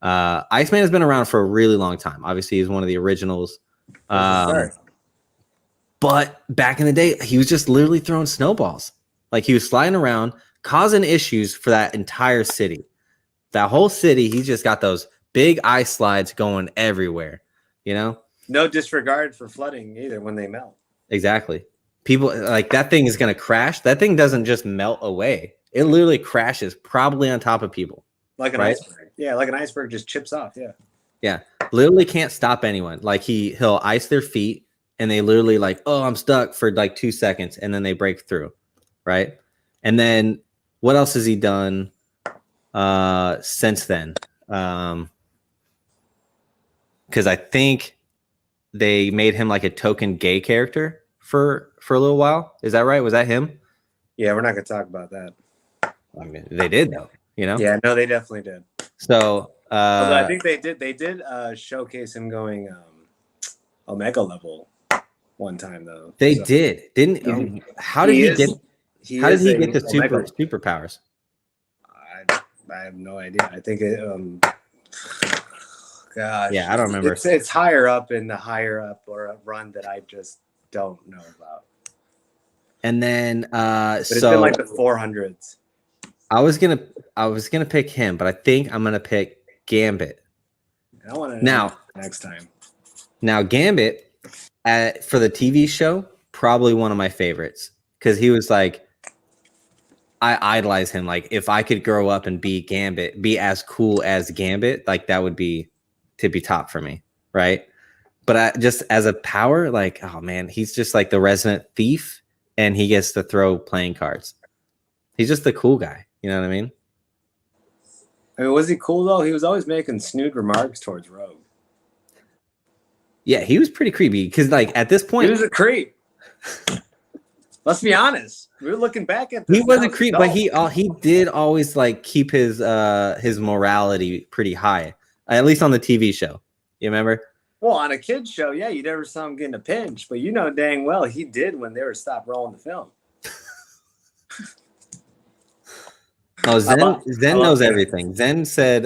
Iceman has been around for a really long time. Obviously, he's one of the originals. But back in the day, he was just literally throwing snowballs. Like he was sliding around, causing issues for that entire city. That whole city, he's just got those big ice slides going everywhere, you know? No disregard for flooding either when they melt. Exactly. People like that thing is going to crash. That thing doesn't just melt away. It literally crashes probably on top of people. Like an iceberg. Yeah, like an iceberg just chips off. Yeah. Yeah. Literally can't stop anyone. Like he'll ice their feet and they literally like, oh, I'm stuck for like 2 seconds. And then they break through. Right. And then what else has he done since then? Because I think they made him like a token gay character for a little while. Is that right? Was that him? Yeah, we're not gonna talk about that. I mean, they did though, you know? Yeah, no, they definitely did. So I think they did showcase him going Omega level one time though. They did, didn't how did he get the superpowers? I have no idea. I think it gosh. Yeah, I don't remember. It's higher up in the higher up or run that I just don't know about. And then but it's been like the 400s. I was gonna pick him, but I think I'm gonna pick Gambit. I want to know next time. Now Gambit for the TV show, probably one of my favorites because he was like, I idolize him. Like if I could grow up and be Gambit, be as cool as Gambit, like that would be tippy top for me, right? But just as a power, like, oh man, he's just like the resident thief, and he gets to throw playing cards. He's just the cool guy. You know what I mean? I mean, was he cool though? He was always making snood remarks towards Rogue. Yeah, he was pretty creepy because, like, at this point, he was a creep. Let's be honest. We were looking back at this. He was a creep, but he did always like keep his morality pretty high, at least on the TV show. You remember? Well, on a kid's show, yeah, you never saw him getting a pinch, but you know dang well he did when they were stopped rolling the film. Oh, Zen knows everything. Zen said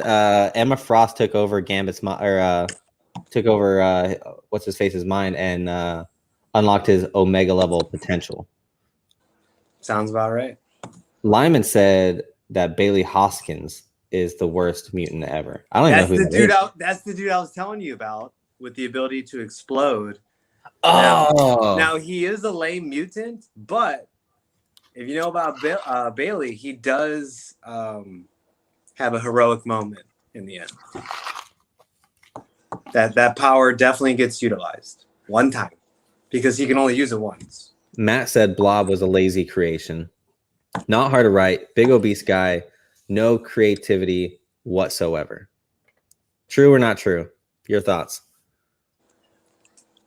Emma Frost took over Gambit's took over what's his face's mind and unlocked his Omega level potential. Sounds about right. Lyman said that Bailey Hoskins is the worst mutant ever. I don't even know who that is. That's the dude I was telling you about with the ability to explode. Oh, now he is a lame mutant, but if you know about Bailey, he does have a heroic moment in the end. That power definitely gets utilized one time because he can only use it once. Matt said Blob was a lazy creation. Not hard to write. Big obese guy no creativity whatsoever. True or not true? Your thoughts?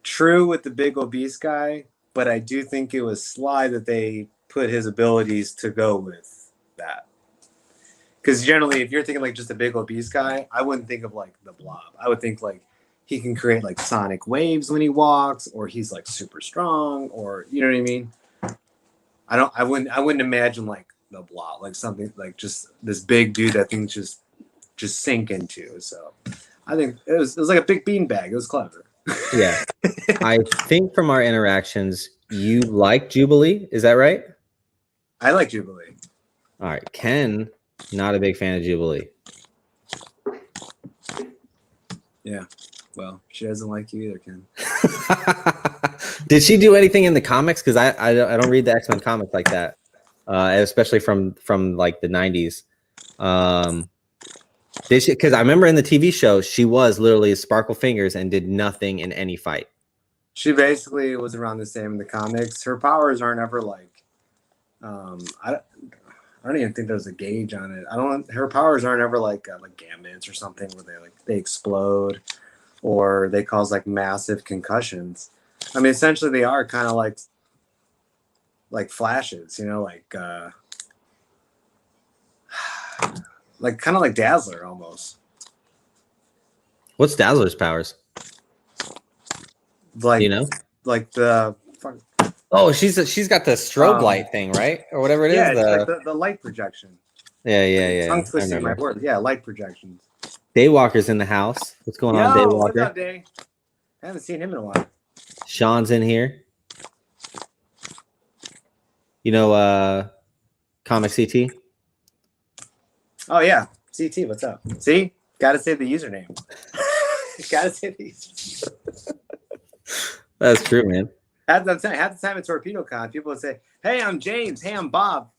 True with the big obese guy, but I do think it was sly that they put his abilities to go with that. Because generally, if you're thinking like just a big obese guy, I wouldn't think of like the Blob. I would think like he can create like sonic waves when he walks, or he's like super strong, or you know what I mean. I wouldn't imagine like the Blob, like something like just this big dude that things just sink into. So I think it was like a big beanbag. It was clever. Yeah. I think from our interactions, you like Jubilee. Is that right? I like Jubilee. All right. Ken, not a big fan of Jubilee. Yeah. Well, she doesn't like you either, Ken. Did she do anything in the comics? Because I don't read the X-Men comics like that, especially from like the 90s. Did she? Because I remember in the TV show, she was literally Sparkle Fingers and did nothing in any fight. She basically was around the same in the comics. Her powers aren't ever like, I don't even think there's a gauge on it. Her powers aren't ever like Gambits or something where they explode or they cause like massive concussions. I mean, essentially they are kind of like flashes, you know, like kind of like Dazzler almost. What's Dazzler's powers? Like, you know, like the. Oh, she's got the strobe light thing, right, or whatever it is. Yeah, it's like the light projection. Yeah. Tongue twisting my word. Yeah, light projections. Daywalker's in the house. What's going on, Daywalker? What's up, Day? I haven't seen him in a while. Sean's in here. You know, Comic CT. Oh yeah, CT. What's up? See, gotta say the username. Gotta say the username. That's true, man. Half the time at TorpedoCon, people would say, "Hey, I'm James. Hey, I'm Bob."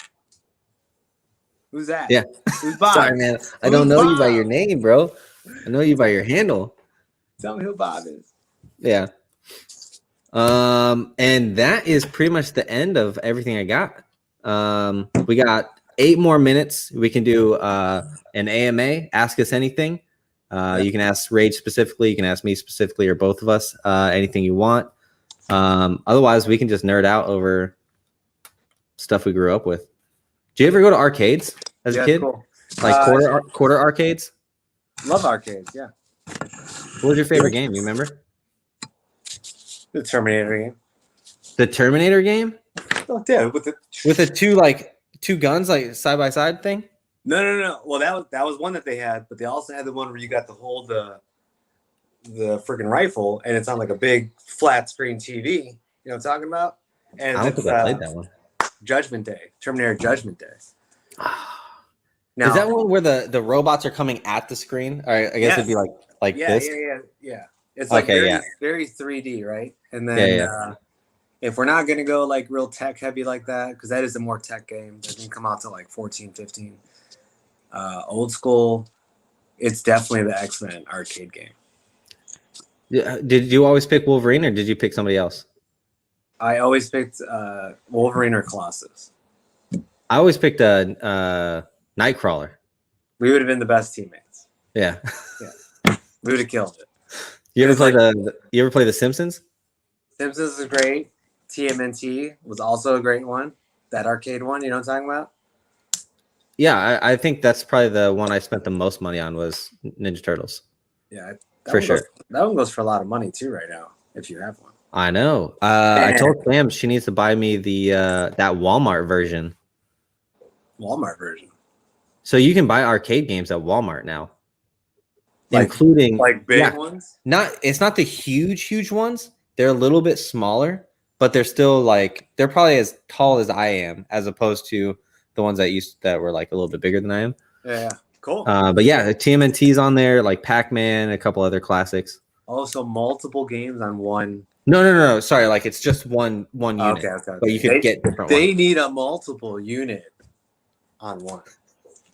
Who's that? Yeah. Who's Bob? Sorry, man. I don't know you by your name, bro. I know you by your handle. Tell me who Bob is. Yeah. And that is pretty much the end of everything I got. We got 8 more minutes. We can do an AMA. Ask us anything. You can ask Rage specifically. You can ask me specifically, or both of us. Anything you want. Otherwise, we can just nerd out over stuff we grew up with. Did you ever go to arcades as a kid? Cool. Like quarter arcades? Love arcades, yeah. What was your favorite game? You remember? The Terminator game. The Terminator game? Oh, yeah, with the two guns like side by side thing? No. Well, that was one that they had, but they also had the one where you got to hold the freaking rifle, and it's on like a big flat screen TV. You know what I'm talking about? And I don't think I played that one. Judgment Day, Terminator Judgment Day. Now, is that one where the robots are coming at the screen? Or I guess it'd be like this. Yeah. It's like very 3D, right? And then if we're not gonna go like real tech heavy like that, because that is a more tech game that didn't come out to like 14, 15. Old school, it's definitely the X-Men arcade game. Did you always pick Wolverine, or did you pick somebody else? I always picked Wolverine or Colossus. I always picked a Nightcrawler. We would have been the best teammates. Yeah. We would have killed it. You ever play The Simpsons? Simpsons is great. TMNT was also a great one. That arcade one, you know what I'm talking about? Yeah, I think that's probably the one I spent the most money on was Ninja Turtles. Yeah, for sure. That one goes for a lot of money too right now, if you have one. I know. I told Sam she needs to buy me the that Walmart version. Walmart version. So you can buy arcade games at Walmart now, including like big ones. It's not the huge ones. They're a little bit smaller, but they're still like they're probably as tall as I am, as opposed to the ones that were like a little bit bigger than I am. Yeah, cool. But yeah, the TMNT's on there, like Pac-Man, a couple other classics. Also, multiple games on one. No. Sorry, like it's just one unit. Okay. But you could get different. They need a multiple unit on one.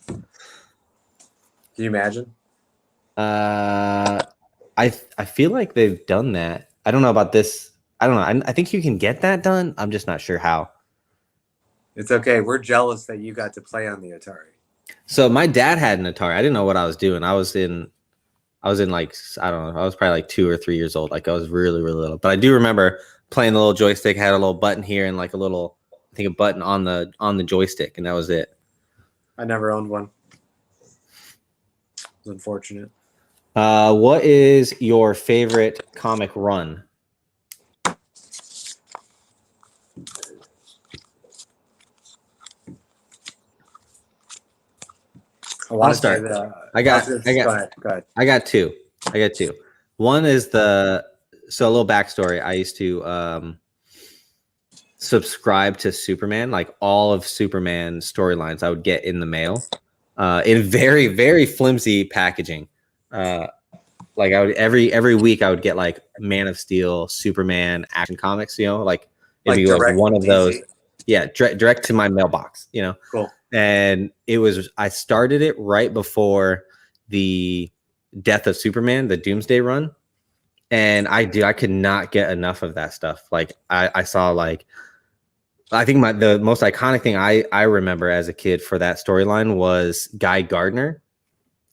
Can you imagine? I feel like they've done that. I don't know about this. I don't know. I think you can get that done. I'm just not sure how. It's okay. We're jealous that you got to play on the Atari. So my dad had an Atari. I didn't know what I was doing. I was in like, I don't know, I was probably like 2 or 3 years old. Like I was really, really little. But I do remember playing the little joystick, had a little button here and like a little, I think a button on the joystick, and that was it. I never owned one. It was unfortunate. What is your favorite comic run? I'll start. I got two. One is so a little backstory. I used to subscribe to Superman, like all of Superman storylines I would get in the mail in very, very flimsy packaging. Like I would every week I would get like Man of Steel, Superman, Action Comics, like it'd be like one of those. Yeah, direct to my mailbox, Cool. And I started it right before the death of Superman, the Doomsday run. And I could not get enough of that stuff. Like I saw like, I think the most iconic thing I remember as a kid for that storyline was Guy Gardner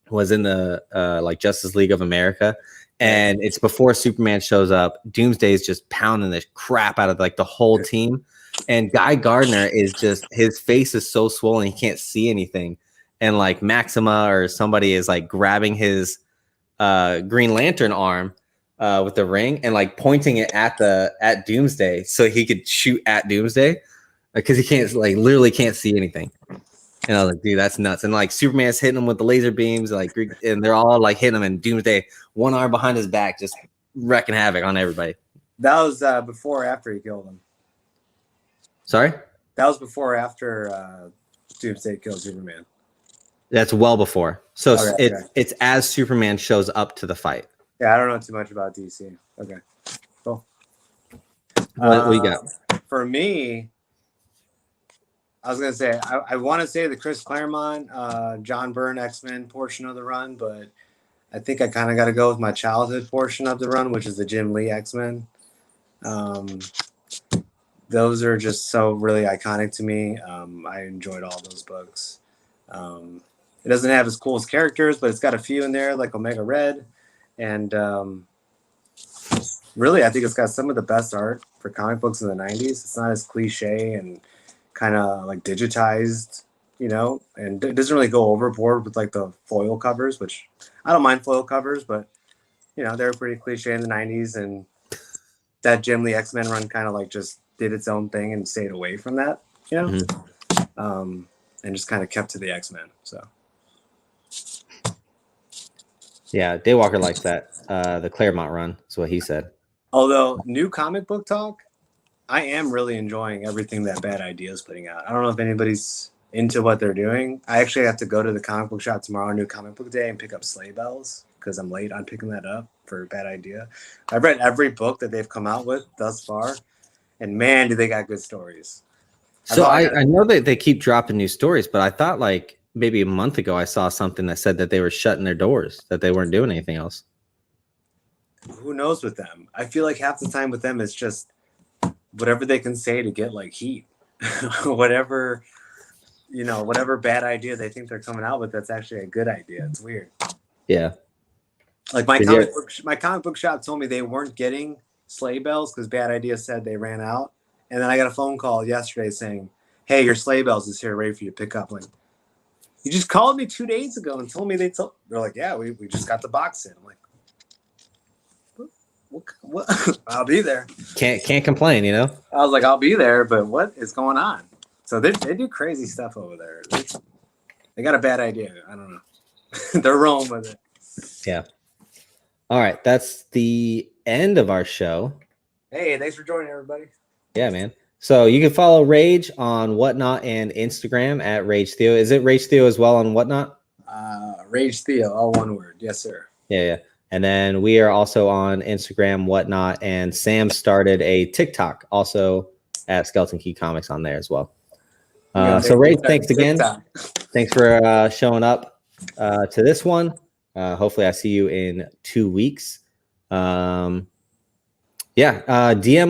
was in the like Justice League of America. And it's before Superman shows up. Doomsday is just pounding the crap out of like the whole team. And Guy Gardner is just, his face is so swollen he can't see anything. And like Maxima or somebody is like grabbing his Green Lantern arm with the ring and like pointing it at Doomsday so he could shoot at Doomsday because he can't, like, literally can't see anything. And I was like, dude, that's nuts. And like Superman's hitting him with the laser beams, like, and they're all like hitting him, and Doomsday, one arm behind his back, just wrecking havoc on everybody. That was before or after he killed him? Sorry? That was before or after Doomsday killed Superman? That's well before. So it's as Superman shows up to the fight. Yeah, I don't know too much about DC. Okay, cool. What you got? For me, I was going to say, I want to say the Chris Claremont, John Byrne X-Men portion of the run, but I think I kind of got to go with my childhood portion of the run, which is the Jim Lee X-Men. Those are just so really iconic to me. I enjoyed all those books. It doesn't have as cool as characters, but it's got a few in there, like Omega Red. And really, I think it's got some of the best art for comic books in the 90s. It's not as cliche and kind of like digitized, and it doesn't really go overboard with like the foil covers, which I don't mind foil covers, but they were pretty cliche in the 90s. And that Jim Lee X-Men run kind of like just did its own thing and stayed away from that, and just kind of kept to the X-Men. So yeah, Daywalker likes that. The Claremont run is what he said. Although new comic book talk, I am really enjoying everything that Bad Idea is putting out. I don't know if anybody's into what they're doing. I actually have to go to the comic book shop tomorrow, New Comic Book Day, and pick up Sleigh Bells because I'm late on picking that up for Bad Idea. I've read every book that they've come out with thus far, and man, do they got good stories. So I know that they keep dropping new stories, but I thought like maybe a month ago I saw something that said that they were shutting their doors, that they weren't doing anything else. Who knows with them? I feel like half the time with them it's just whatever they can say to get like heat. whatever bad idea they think they're coming out with that's actually a good idea. It's weird. Yeah. Like my comic book shop told me they weren't getting Sleigh Bells because Bad Idea said they ran out. And then I got a phone call yesterday saying, hey, your Sleigh Bells is here ready for you to pick up. Like, you just called me 2 days ago and told me they're like, yeah, we just got the box in. I'm like, what? I'll be there. Can't complain, I was like, I'll be there, but what is going on? So they do crazy stuff over there. They got a bad idea. I don't know. They're rolling with it. Yeah. All right. That's the end of our show. Hey, thanks for joining, everybody. Yeah, man. So you can follow Rage on Whatnot and Instagram at Rage Theo. Is it Rage Theo as well on Whatnot? Rage Theo, all one word. Yes, sir. Yeah. And then we are also on Instagram, Whatnot, and Sam started a TikTok also at Skeleton Key Comics on there as well. So Rage, thanks again. Thanks for showing up to this one. Hopefully I see you in 2 weeks. DM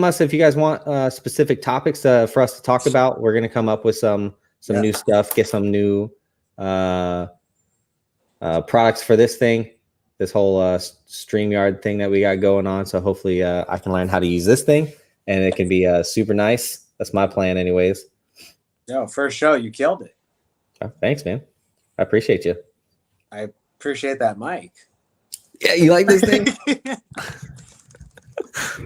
us if you guys want specific topics for us to talk about. We're going to come up with some new stuff, get some new products for this thing, this whole StreamYard thing that we got going on. So hopefully I can learn how to use this thing, and it can be super nice. That's my plan, anyways. No, first show, you killed it. Oh, thanks, man. I appreciate you. I appreciate that mic. Yeah, you like this thing?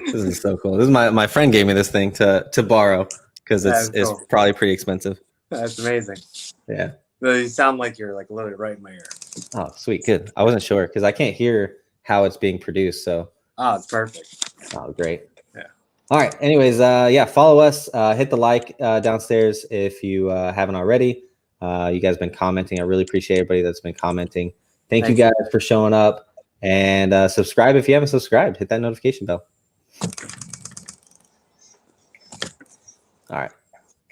This is so cool. This is my friend gave me this thing to borrow because it's cool. probably pretty expensive. That's amazing. Yeah. You sound like you're like literally right in my ear. Oh, sweet. Good. I wasn't sure because I can't hear how it's being produced. So. Oh, it's perfect. Oh, great. Yeah. All right. Anyways, yeah, follow us. Hit the like downstairs if you haven't already. You guys have been commenting. I really appreciate everybody that's been commenting. Thank you guys for showing up. And subscribe if you haven't subscribed. Hit that notification bell. All right.